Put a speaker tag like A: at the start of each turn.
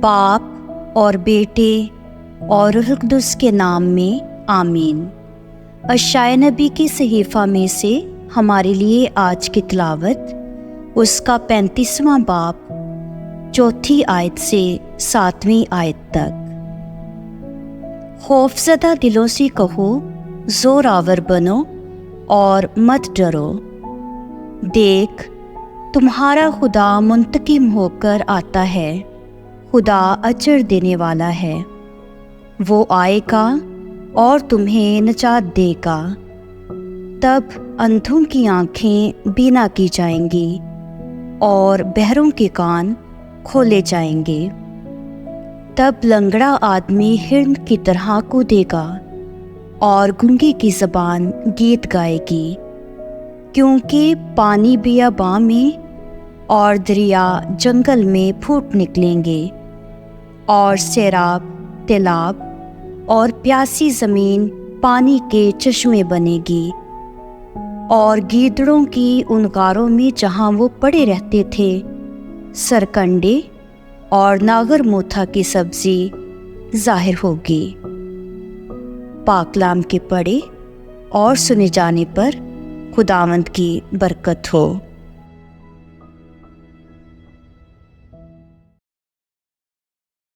A: باپ اور بیٹے اور روح القدس کے نام میں آمین۔ اشعیاء نبی کی صحیفہ میں سے ہمارے لیے آج کی تلاوت اس کا 35واں باب 4 آیت سے 7 آیت تک۔ خوفزدہ دلوں سے کہو، زور آور بنو اور مت ڈرو۔ دیکھ، تمہارا خدا منتقم ہو کر آتا ہے، خدا اجر دینے والا ہے۔ وہ آئے گا اور تمہیں نجات دے گا۔ تب اندھوں کی آنکھیں بینا کی جائیں گی اور بہروں کے کان کھولے جائیں گے۔ تب لنگڑا آدمی ہرن کی طرح کودے گا اور گونگے کی زبان گیت گائے گی، کیونکہ پانی بیاباں میں اور دریا جنگل میں پھوٹ نکلیں گے، اور سیراب، تیلاب اور پیاسی زمین پانی کے چشمے بنے گی۔ اور گیدڑوں کی ان غاروں میں جہاں وہ پڑے رہتے تھے سرکنڈے اور ناگر موتھا کی سبزی ظاہر ہوگی۔ پاک کلام کے پڑھے اور سنے جانے پر خداوند کی برکت ہو۔